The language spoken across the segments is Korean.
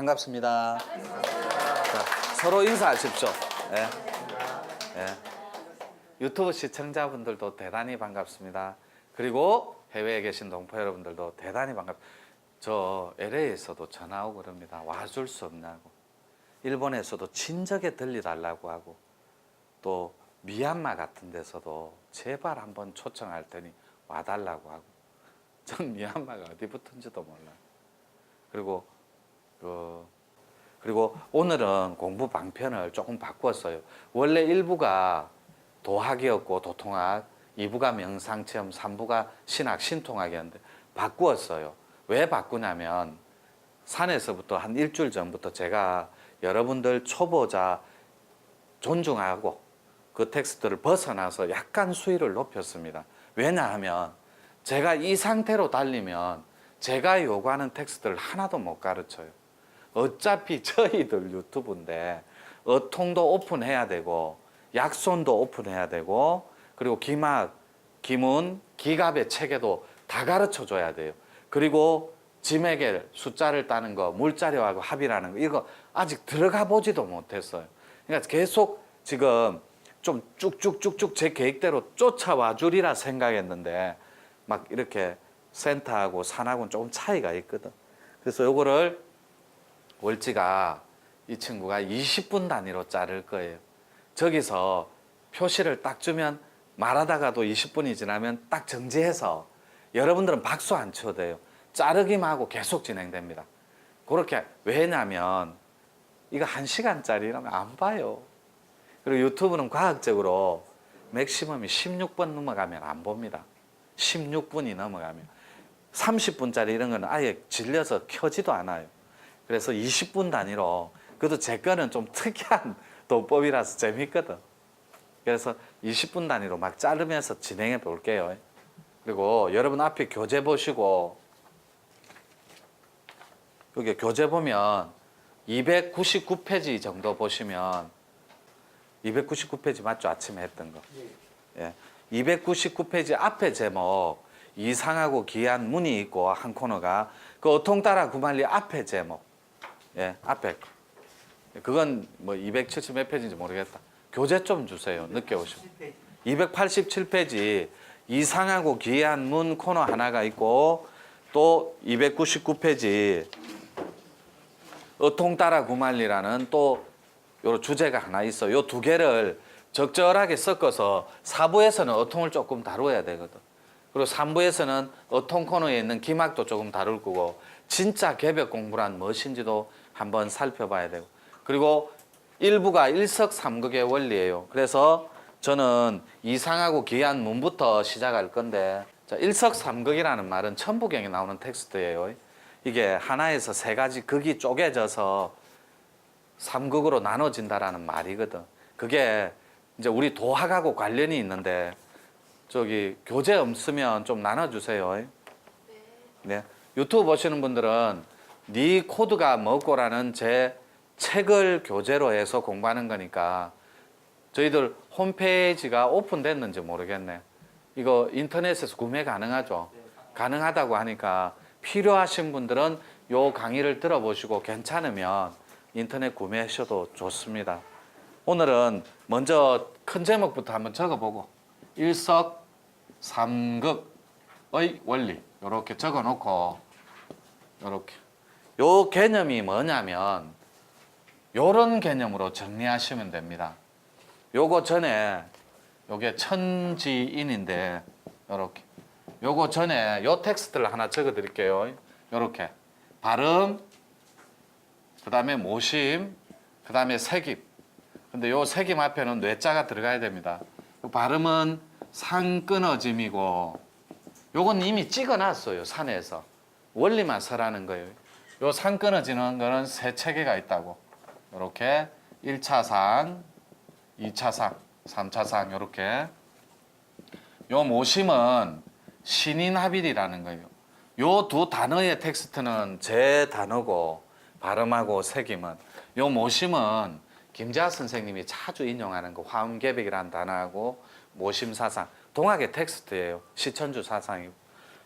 반갑습니다. 자, 서로 인사하십시오. 예. 예. 유튜브 시청자분들도 대단히 반갑습니다. 그리고 해외에 계신 동포 여러분들도 대단히 반갑습니다. 저 LA에서도 전화 오고 그럽니다. 와줄 수 없냐고. 일본에서도 친척에 들리달라고 하고, 또 미얀마 같은 데서도 제발 한번 초청할 테니 와달라고 하고. 전 미얀마가 어디 붙은지도 몰라요. 그리고 오늘은 공부 방편을 조금 바꿨어요. 원래 1부가 도학이었고 도통학, 2부가 명상체험, 3부가 신학, 신통학이었는데 바꾸었어요. 왜 바꾸냐면 산에서부터 한 일주일 전부터 제가 여러분들 초보자 존중하고 그 텍스트를 벗어나서 약간 수위를 높였습니다. 왜냐하면 제가 이 상태로 달리면 제가 요구하는 텍스트를 하나도 못 가르쳐요. 어차피 저희들 유튜브인데 어통도 오픈해야 되고 약손도 오픈해야 되고 그리고 기막, 기문, 기갑의 체계도 다 가르쳐 줘야 돼요. 그리고 지매겔 숫자를 따는 거, 물자리하고 합이라는 거 이거 아직 들어가 보지도 못했어요. 그러니까 계속 지금 좀 쭉쭉쭉쭉 제 계획대로 쫓아와 주리라 생각했는데 막 이렇게 센터하고 산하고는 조금 차이가 있거든. 그래서 요거를 월지가 이 친구가 20분 단위로 자를 거예요. 저기서 표시를 딱 주면 말하다가도 20분이 지나면 딱 정지해서 여러분들은 박수 안 쳐도 돼요. 자르기만 하고 계속 진행됩니다. 그렇게 왜냐면 이거 1시간짜리라면 안 봐요. 그리고 유튜브는 과학적으로 맥시멈이 16번 넘어가면 안 봅니다. 16분이 넘어가면 30분짜리 이런 거는 아예 질려서 켜지도 않아요. 그래서 20분 단위로, 그래도 제 거는 좀 특이한 도법이라서 재밌거든. 그래서 20분 단위로 막 자르면서 진행해 볼게요. 그리고 여러분 앞에 교재 보시고, 여기 교재 보면 299페이지 정도 보시면 299페이지 맞죠? 아침에 했던 거. 예. 299페이지 앞에 제목 이상하고 기이한 문이 있고 한 코너가 그 어통따라 구만리 앞에 제목. 예, 앞에 그건 뭐 270 몇 페이지인지 모르겠다. 교재 좀 주세요. 늦게 오시면. 287페이지 이상하고 기이한 문 코너 하나가 있고 또 299페이지 어통따라 구만리라는 또 요 주제가 하나 있어. 요 두 개를 적절하게 섞어서 4부에서는 어통을 조금 다루어야 되거든. 그리고 3부에서는 어통 코너에 있는 기막도 조금 다룰 거고 진짜 개벽 공부란 무엇인지도 한번 살펴봐야 되고 그리고 1부가 일석삼극의 원리예요. 그래서 저는 이상하고 기이한 문부터 시작할 건데 자, 일석삼극이라는 말은 천부경에 나오는 텍스트예요. 이게 하나에서 세 가지 극이 쪼개져서 삼극으로 나눠진다라는 말이거든. 그게 이제 우리 도학하고 관련이 있는데 저기 교재 없으면 좀 나눠주세요. 네. 유튜브 보시는 분들은 네 코드가 뭐고라는 제 책을 교재로 해서 공부하는 거니까 저희들 홈페이지가 오픈됐는지 모르겠네. 이거 인터넷에서 구매 가능하죠? 가능하다고 하니까 필요하신 분들은 요 강의를 들어보시고 괜찮으면 인터넷 구매하셔도 좋습니다. 오늘은 먼저 큰 제목부터 한번 적어보고 일석삼극의 원리 이렇게 적어놓고 이렇게 요 개념이 뭐냐면 요런 개념으로 정리하시면 됩니다. 요거 전에 요게 천지인인데 요렇게 요거 전에 요 텍스트를 하나 적어 드릴게요. 요렇게 발음 그 다음에 모심, 그 다음에 색임. 근데 요 색임 앞에는 뇌자가 들어가야 됩니다. 요 발음은 산 끊어짐이고, 요건 이미 찍어놨어요, 산에서. 원리만 서라는 거예요. 요 산 끊어지는 거는 세 체계가 있다고. 요렇게 1차 상, 2차 상, 3차 상, 요렇게. 요 모심은 신인합일이라는 거예요. 요 두 단어의 텍스트는 제 단어고, 발음하고 색임은 요 모심은 김재하 선생님이 자주 인용하는 그 화엄개벽이라는 단어하고 모심사상 동학의 텍스트예요. 시천주 사상이고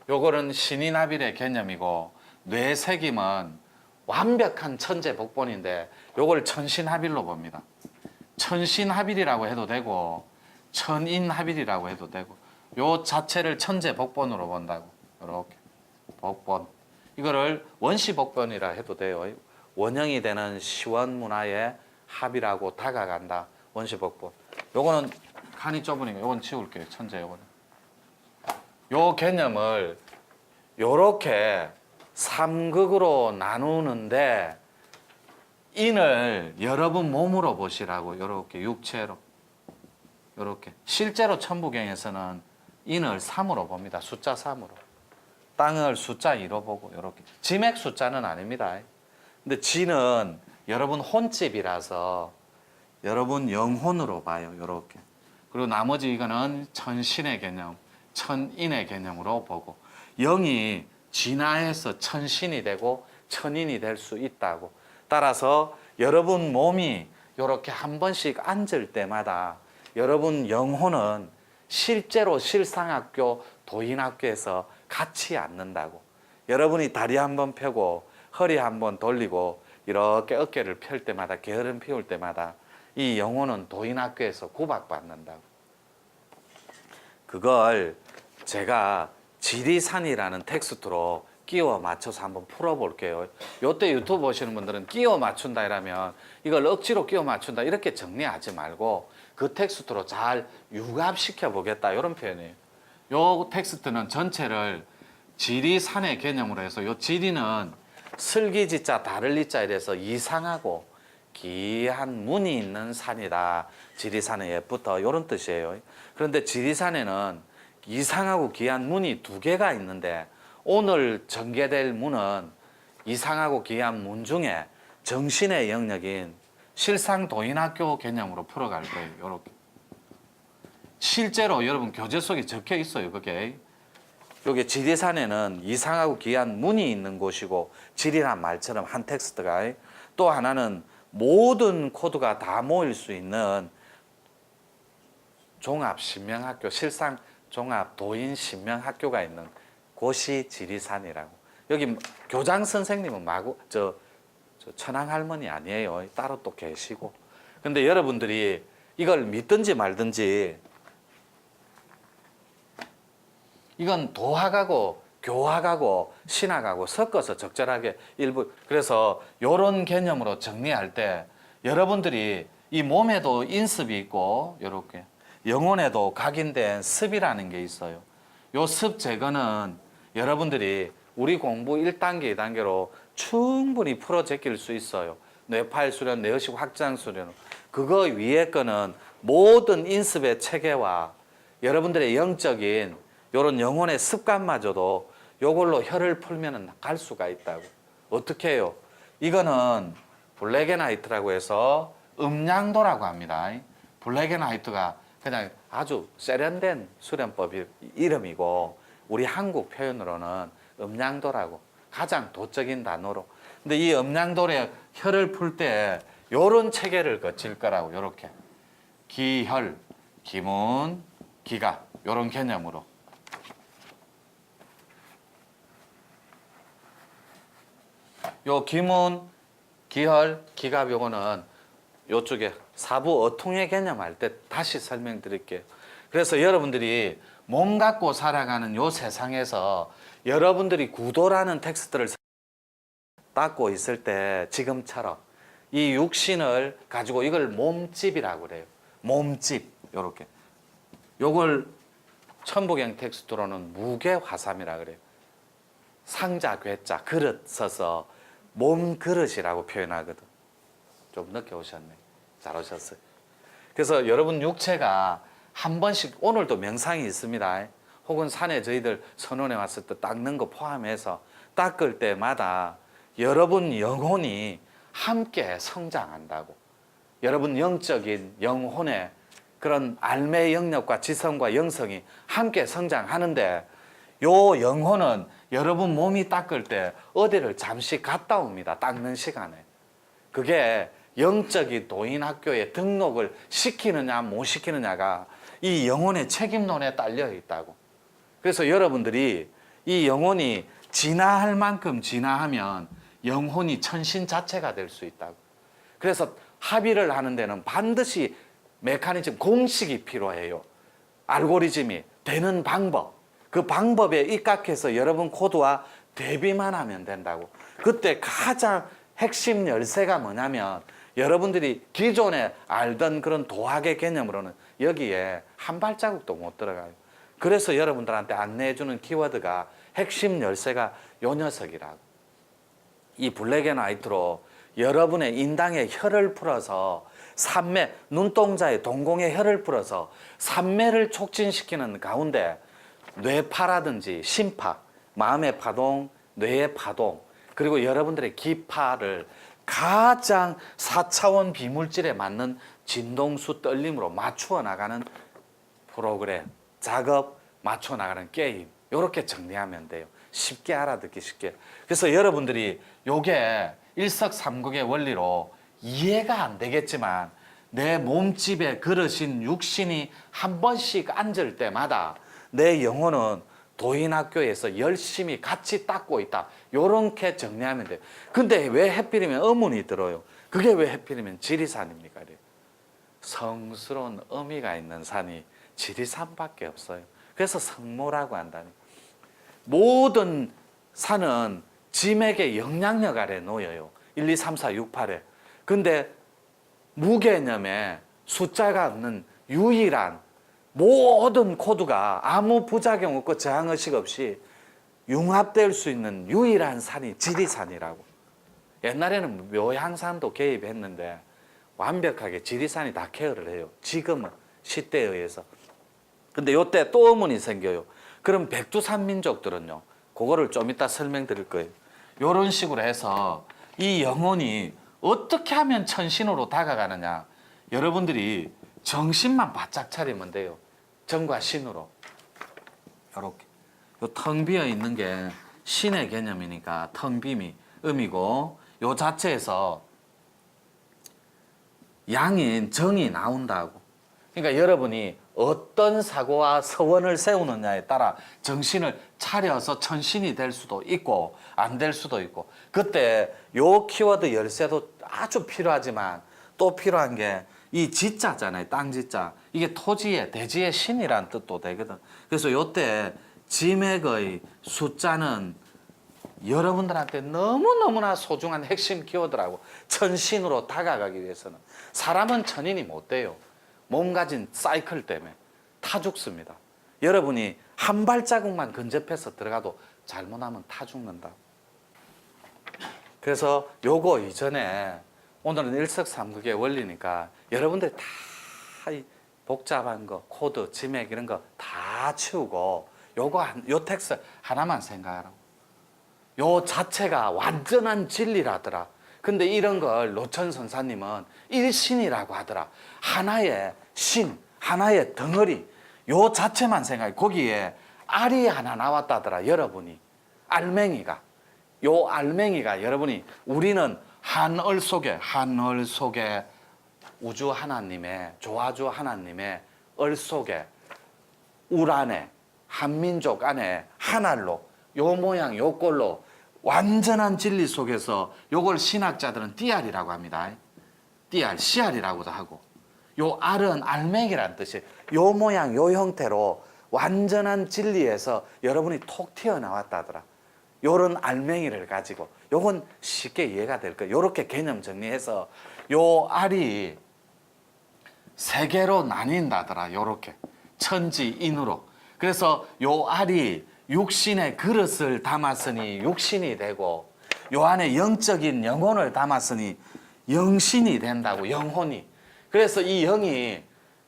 요거는 신인합일의 개념이고 뇌색임은 완벽한 천재복본인데 요걸 천신합일로 봅니다. 천신합일이라고 해도 되고 천인합일이라고 해도 되고 요 자체를 천재복본으로 본다고. 이렇게 복본. 이거를 원시복본이라 해도 돼요. 원형이 되는 시원문화의 합이라고 다가간다. 원시복본. 요거는 칸이 좁으니까 요건 치울게요. 천재 요거는. 요 개념을 요렇게 삼극으로 나누는데 인을 여러분 몸으로 보시라고. 요렇게 육체로. 요렇게. 실제로 천부경에서는 인을 3으로 봅니다. 숫자 3으로. 땅을 숫자 2로 보고 요렇게. 지맥 숫자는 아닙니다. 근데 지는 여러분 혼집이라서 여러분 영혼으로 봐요. 요렇게. 그리고 나머지 이거는 천신의 개념, 천인의 개념으로 보고 영이 진화해서 천신이 되고 천인이 될 수 있다고. 따라서 여러분 몸이 이렇게 한 번씩 앉을 때마다 여러분 영혼은 실제로 실상학교, 도인학교에서 같이 앉는다고. 여러분이 다리 한번 펴고 허리 한번 돌리고 이렇게 어깨를 펼 때마다 게으름 피울 때마다 이 영혼은 도인학교에서 구박받는다고. 그걸 제가 지리산이라는 텍스트로 끼워 맞춰서 한번 풀어볼게요. 요때 유튜브 보시는 분들은 끼워 맞춘다 이러면 이걸 억지로 끼워 맞춘다 이렇게 정리하지 말고 그 텍스트로 잘 융합시켜 보겠다 이런 표현이에요. 요 텍스트는 전체를 지리산의 개념으로 해서 요 지리는 슬기지자 다를리자에 대해서 이상하고 기한 문이 있는 산이다. 지리산의 옛부터 이런 뜻이에요. 그런데 지리산에는 이상하고 귀한 문이 2개가 있는데 오늘 전개될 문은 이상하고 귀한 문 중에 정신의 영역인 실상도인학교 개념으로 풀어갈 거예요. 이렇게. 실제로 여러분 교재 속에 적혀 있어요. 그게. 여기 지리산에는 이상하고 귀한 문이 있는 곳이고 지리란 말처럼 한 텍스트가 또 하나는 모든 코드가 다 모일 수 있는 종합신명학교, 실상 종합 도인 신명학교가 있는 곳이 지리산이라고. 여기 교장 선생님은 마구 저 천황 할머니 아니에요. 따로 또 계시고. 근데 여러분들이 이걸 믿든지 말든지 이건 도학하고 교학하고 신학하고 섞어서 적절하게 일부. 그래서 이런 개념으로 정리할 때 여러분들이 이 몸에도 인습이 있고 이렇게 영혼에도 각인된 습이라는 게 있어요. 요 습 제거는 여러분들이 우리 공부 1단계, 2단계로 충분히 풀어 제낄 수 있어요. 뇌파일 수련, 뇌의식 확장 수련. 그거 위에 거는 모든 인습의 체계와 여러분들의 영적인 이런 영혼의 습관마저도 요걸로 혀를 풀면 갈 수가 있다고. 어떻게 해요? 이거는 블랙앤화이트라고 해서 음양도라고 합니다. 블랙앤화이트가 그냥 아주 세련된 수련법 이름이고 우리 한국 표현으로는 음양도라고 가장 도적인 단어로. 근데 이 음양도에 혀를 풀 때 요런 체계를 거칠 거라고. 요렇게 기혈, 기문, 기가 요런 개념으로. 요 기문, 기혈, 기갑 요거는 요쪽에 사부 어통의 개념 할 때 다시 설명드릴게요. 그래서 여러분들이 몸 갖고 살아가는 요 세상에서 여러분들이 구도라는 텍스트를 닦고 있을 때 지금처럼 이 육신을 가지고 이걸 몸집이라고 그래요. 몸집 요렇게. 요걸 천부경 텍스트로는 무게화삼이라고 그래요. 상자, 괴자, 그릇 써서 몸 그릇이라고 표현하거든. 좀 늦게 오셨네. 잘 오셨어요. 그래서 여러분 육체가 한 번씩 오늘도 명상이 있습니다. 혹은 산에 저희들 선원에 왔을 때 닦는 거 포함해서 닦을 때마다 여러분 영혼이 함께 성장한다고. 여러분 영적인 영혼의 그런 알매 영역과 지성과 영성이 함께 성장하는데 요 영혼은 여러분 몸이 닦을 때 어디를 잠시 갔다 옵니다. 닦는 시간에. 그게 영적인 도인학교에 등록을 시키느냐 못 시키느냐가 이 영혼의 책임론에 딸려 있다고. 그래서 여러분들이 이 영혼이 진화할 만큼 진화하면 영혼이 천신 자체가 될 수 있다고. 그래서 합의를 하는 데는 반드시 메커니즘, 공식이 필요해요. 알고리즘이 되는 방법. 그 방법에 입각해서 여러분 코드와 대비만 하면 된다고. 그때 가장 핵심 열쇠가 뭐냐면 여러분들이 기존에 알던 그런 도학의 개념으로는 여기에 한 발자국도 못 들어가요. 그래서 여러분들한테 안내해주는 키워드가 핵심 열쇠가 요 녀석이라고. 이 블랙 앤 화이트로 여러분의 인당의 혈을 풀어서 산매, 눈동자의 동공의 혈을 풀어서 산매를 촉진시키는 가운데 뇌파라든지 심파, 마음의 파동, 뇌의 파동, 그리고 여러분들의 기파를 가장 4차원 비물질에 맞는 진동수 떨림으로 맞추어 나가는 프로그램, 작업, 맞춰 나가는 게임, 이렇게 정리하면 돼요. 쉽게 알아듣기 쉽게. 그래서 여러분들이 요게 일석삼국의 원리로 이해가 안 되겠지만 내 몸집에 그러신 육신이 한 번씩 앉을 때마다 내 영혼은 도인학교에서 열심히 같이 닦고 있다. 요렇게 정리하면 돼요. 근데 왜 해필이면 의문이 들어요. 그게 왜 해필이면 지리산입니까? 성스러운 의미가 있는 산이 지리산밖에 없어요. 그래서 성모라고 한다니. 모든 산은 짐에게 영향력 아래 놓여요. 1, 2, 3, 4, 6, 8에. 근데 무개념에 숫자가 없는 유일한 모든 코드가 아무 부작용 없고 저항의식 없이 융합될 수 있는 유일한 산이 지리산이라고. 옛날에는 묘향산도 개입했는데 완벽하게 지리산이 다 케어를 해요. 지금은 시대에 의해서. 근데 요때 또 의문이 생겨요. 그럼 백두산 민족들은요. 그거를 좀 이따 설명드릴 거예요. 요런 식으로 해서 이 영혼이 어떻게 하면 천신으로 다가가느냐. 여러분들이 정신만 바짝 차리면 돼요. 정과 신으로. 요렇게. 요 텅 비어 있는 게 신의 개념이니까 텅 빔이 음이고 요 자체에서 양인 정이 나온다고. 그러니까 여러분이 어떤 사고와 서원을 세우느냐에 따라 정신을 차려서 천신이 될 수도 있고 안 될 수도 있고. 그때 요 키워드 열쇠도 아주 필요하지만 또 필요한 게 이 지자잖아요. 땅 지자. 이게 토지의 대지의 신이란 뜻도 되거든. 그래서 요때 지맥의 숫자는 여러분들한테 너무너무나 소중한 핵심 키워드라고. 천신으로 다가가기 위해서는. 사람은 천인이 못 돼요. 몸 가진 사이클 때문에 타 죽습니다. 여러분이 한 발자국만 근접해서 들어가도 잘못하면 타 죽는다. 그래서 요거 이전에 오늘은 일석삼국의 원리니까 여러분들이 다 복잡한 거, 코드, 지맥 이런 거 다 치우고 요 텍스트 하나만 생각하라고. 요 자체가 완전한 진리라더라. 근데 이런 걸 노천 선사님은 일신이라고 하더라. 하나의 신, 하나의 덩어리, 요 자체만 생각해. 거기에 알이 하나 나왔다더라. 여러분이 알맹이가, 요 알맹이가 여러분이 우리는 한얼 속에 우주 하나님의 조화주 하나님의 얼 속에 울 안에 한민족 안에 하나로 요 모양 요 꼴로 완전한 진리 속에서 요걸 신학자들은 띠알이라고 합니다. 띠알, 씨알이라고도 하고. 요 알은 알맹이란 뜻이에요. 요 모양 요 형태로 완전한 진리에서 여러분이 톡 튀어나왔다더라. 요런 알맹이를 가지고 요건 쉽게 이해가 될 거예요. 요렇게 개념 정리해서 요 알이 세 개로 나뉜다더라. 요렇게 천지인으로. 그래서 요 알이 육신의 그릇을 담았으니 육신이 되고 요 안에 영적인 영혼을 담았으니 영신이 된다고. 영혼이. 그래서 이 영이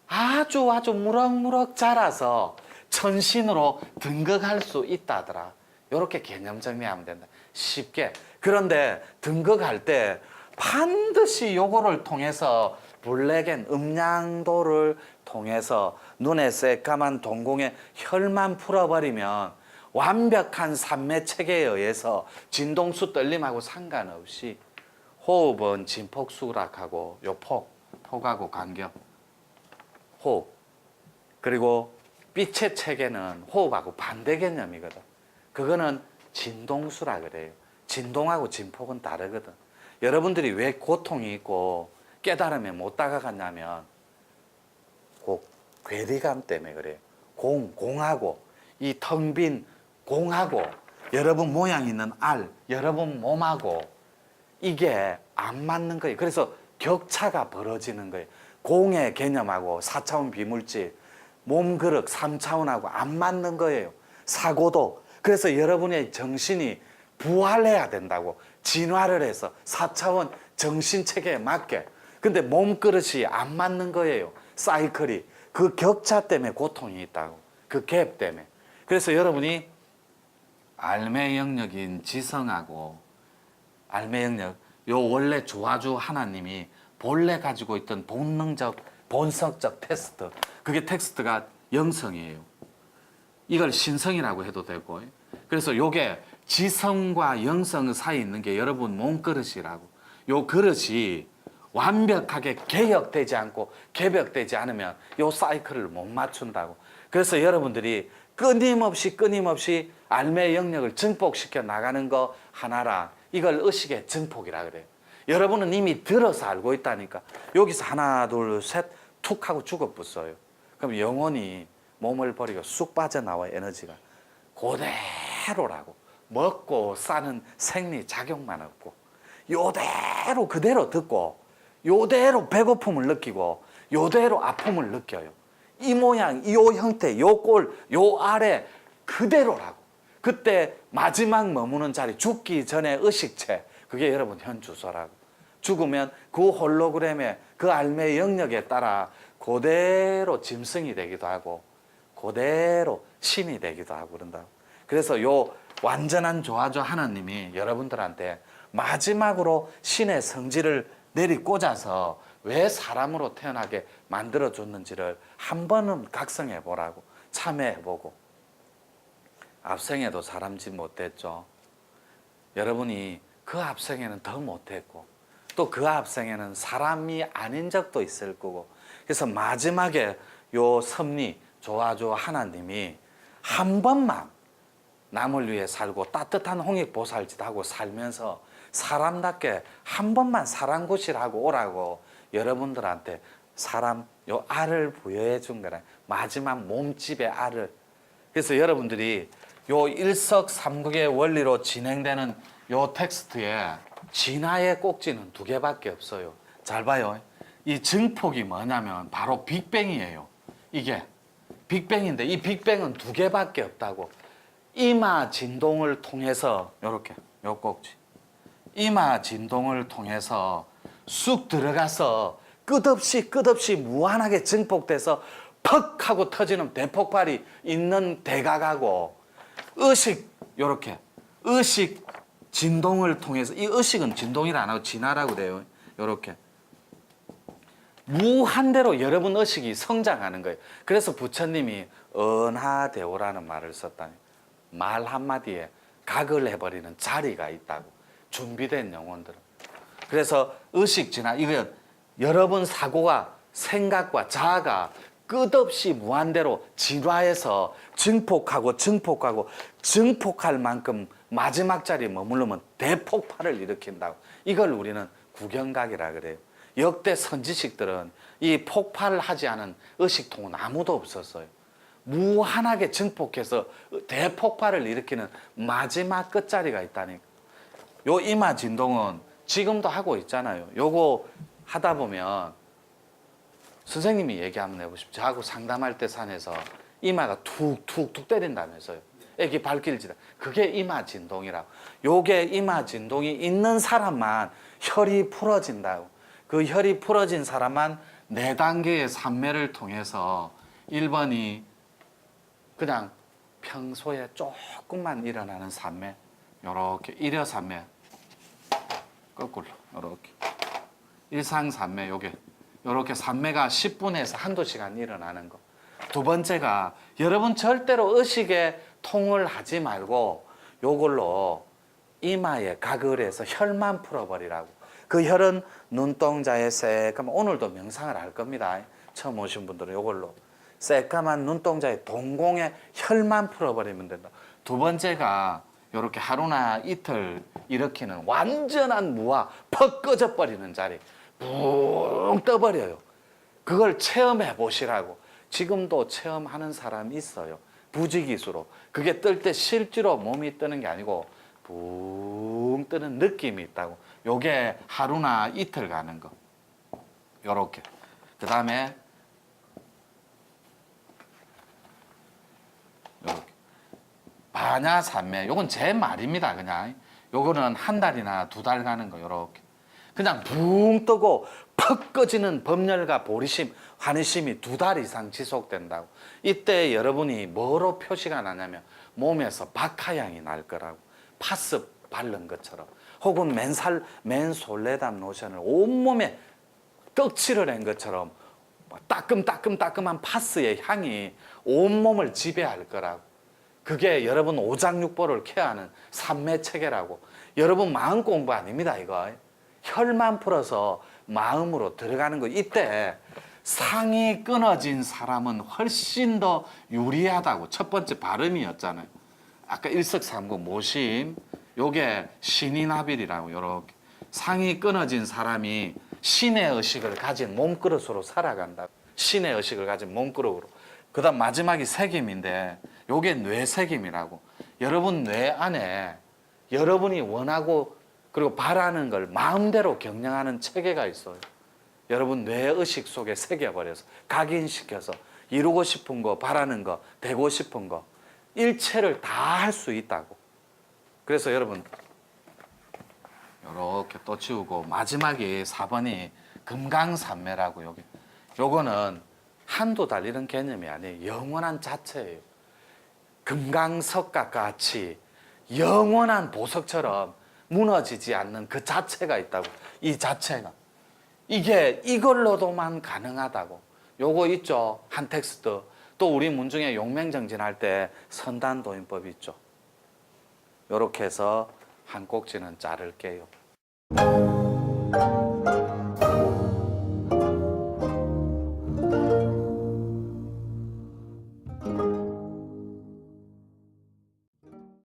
아주 무럭무럭 자라서 천신으로 등극할 수 있다더라. 이렇게 개념 정리하면 된다. 쉽게. 그런데 등극할 때 반드시 요거를 통해서 블랙앤 음양도를 통해서 눈에 새까만 동공의 혈만 풀어버리면 완벽한 산매 체계에 의해서 진동수 떨림하고 상관없이 호흡은 진폭수락하고 요 폭하고 간격, 호흡. 그리고 빛의 체계는 호흡하고 반대 개념이거든. 그거는 진동수라 그래요. 진동하고 진폭은 다르거든. 여러분들이 왜 고통이 있고 깨달음에 못 다가갔냐면 그 괴리감 때문에 그래요. 공하고 이 텅 빈 공하고 여러분 모양 있는 알, 여러분 몸하고 이게 안 맞는 거예요. 그래서 격차가 벌어지는 거예요. 공의 개념하고 4차원 비물질, 몸그릇 3차원하고 안 맞는 거예요. 사고도. 그래서 여러분의 정신이 부활해야 된다고. 진화를 해서 4차원 정신체계에 맞게. 근데 몸그릇이 안 맞는 거예요. 사이클이. 그 격차 때문에 고통이 있다고. 그 갭 때문에. 그래서 여러분이 알매 영역인 지성하고 알매 영역, 요 원래 조화주 하나님이 본래 가지고 있던 본능적, 본성적 테스트. 그게 텍스트가 영성이에요. 이걸 신성이라고 해도 되고. 그래서 요게 지성과 영성 사이에 있는 게 여러분 몸그릇이라고. 요 그릇이 완벽하게 개혁되지 않고 개벽되지 않으면 요 사이클을 못 맞춘다고. 그래서 여러분들이 끊임없이 알매 영역을 증폭시켜 나가는 거 하나라. 이걸 의식의 증폭이라 그래요. 여러분은 이미 들어서 알고 있다니까. 여기서 하나 둘 셋 툭 하고 죽어붙어요. 그럼 영혼이 몸을 버리고 쑥 빠져나와 에너지가. 그대로라고. 먹고 싸는 생리 작용만 없고 요대로 그대로 듣고 요대로 배고픔을 느끼고 요대로 아픔을 느껴요. 이 모양, 이 형태, 요 꼴, 요 아래 그대로라고. 그때 마지막 머무는 자리, 죽기 전에 의식체, 그게 여러분 현 주소라고. 죽으면 그 홀로그램의 그 알매 영역에 따라 그대로 짐승이 되기도 하고 그대로 신이 되기도 하고 그런다고. 그래서 요 완전한 조화조 하나님이 여러분들한테 마지막으로 신의 성질을 내리꽂아서 왜 사람으로 태어나게 만들어줬는지를 한 번은 각성해 보라고. 참여해보고. 앞생에도 사람 짓 못했죠. 여러분이 그 앞생에는 더 못했고 또 그 앞생에는 사람이 아닌 적도 있을 거고. 그래서 마지막에 요 섭리 조화조 하나님이 한 번만 남을 위해 살고 따뜻한 홍익보살짓 하고 살면서 사람답게 한 번만 사랑구실하고 오라고 여러분들한테 사람 요 알을 부여해 준 거라. 마지막 몸집의 알을. 그래서 여러분들이 요 일석삼극의 원리로 진행되는 요 텍스트에 진화의 꼭지는 두 개밖에 없어요. 잘 봐요. 이 증폭이 뭐냐면 바로 빅뱅이에요. 이게 빅뱅인데 이 빅뱅은 두 개밖에 없다고. 이마 진동을 통해서 요렇게 요 꼭지. 이마 진동을 통해서 쑥 들어가서 끝없이 무한하게 증폭돼서 퍽 하고 터지는 대폭발이 있는 대각하고 의식 요렇게 의식 진동을 통해서 이 의식은 진동이라 안 하고 진화라고 돼요. 요렇게 무한대로 여러분 의식이 성장하는 거예요. 그래서 부처님이 은하대오라는 말을 썼다니. 말 한마디에 각을 해버리는 자리가 있다고. 준비된 영혼들은. 그래서 의식 진화, 이거 여러분 사고가 생각과 자아가 끝없이 무한대로 진화해서 증폭할 만큼 마지막 자리에 머무르면 대폭발을 일으킨다고. 이걸 우리는 구경각이라 그래요. 역대 선지식들은 이 폭발을 하지 않은 의식통은 아무도 없었어요. 무한하게 증폭해서 대폭발을 일으키는 마지막 끝자리가 있다니까. 요 이마 진동은 지금도 하고 있잖아요. 요거 하다 보면 선생님이 얘기 한번 해보십시오. 저하고 상담할 때 산에서 이마가 툭툭툭 때린다면서요. 애기 발길질다. 그게 이마 진동이라고. 요게 이마 진동이 있는 사람만 혈이 풀어진다고. 그 혈이 풀어진 사람만 4단계의 산매를 통해서 1번이 그냥 평소에 조금만 일어나는 산매, 요렇게 일여 산매, 거꾸로 요렇게 일상 산매, 요렇게 산매가 10분에서 한두 시간 일어나는 거. 두 번째가 여러분 절대로 의식에 통을 하지 말고 요걸로 이마에 각을 해서 혈만 풀어버리라고. 그 혈은 눈동자에 새까만, 오늘도 명상을 할 겁니다. 처음 오신 분들은 요걸로 새까만 눈동자에 동공에 혈만 풀어버리면 된다. 두 번째가 요렇게 하루나 이틀 일으키는 완전한 무와 퍽 꺼져버리는 자리 붕 떠버려요. 그걸 체험해 보시라고. 지금도 체험하는 사람이 있어요. 부지기수로. 그게 뜰 때 실제로 몸이 뜨는 게 아니고 붕 뜨는 느낌이 있다고. 요게 하루나 이틀 가는 거. 요렇게. 그 다음에 요렇게. 반야산매. 요건 제 말입니다. 그냥. 요거는 한 달이나 두 달 가는 거. 요렇게. 그냥 붕 뜨고 퍽 꺼지는 범렬과 보리심, 환희심이 두 달 이상 지속된다고. 이때 여러분이 뭐로 표시가 나냐면 몸에서 박하향이 날 거라고. 파스 바른 것처럼. 혹은 맨솔레담 로션을 온몸에 떡칠을 한 것처럼 따끔따끔한 파스의 향이 온몸을 지배할 거라고. 그게 여러분 오장육부를 케어하는 삼매체계라고. 여러분 마음 공부 아닙니다 이거. 혈만 풀어서 마음으로 들어가는 거. 이때 상이 끊어진 사람은 훨씬 더 유리하다고. 첫 번째 발음이었잖아요. 아까 일석삼구 모심. 요게 신인합일이라고. 요렇게 상이 끊어진 사람이 신의 의식을 가진 몸그릇으로 살아간다. 신의 의식을 가진 몸그릇으로. 그 다음 마지막이 색임인데 요게 뇌색임이라고. 여러분 뇌 안에 여러분이 원하고 그리고 바라는 걸 마음대로 경영하는 체계가 있어요. 여러분 뇌의식 속에 새겨버려서 각인시켜서 이루고 싶은 거, 바라는 거, 되고 싶은 거 일체를 다 할 수 있다고. 그래서 여러분 이렇게 또 치우고 마지막에 4번이 금강산매라고. 여기 요거는 한두 달 이런 개념이 아니에요. 영원한 자체예요. 금강석과 같이 영원한 보석처럼 무너지지 않는 그 자체가 있다고. 이 자체가. 이게 이걸로도만 가능하다고. 요거 있죠. 한 텍스트. 또 우리 문중에 용맹정진할 때 선단도인법이 있죠. 요렇게 해서 한 꼭지는 자를게요.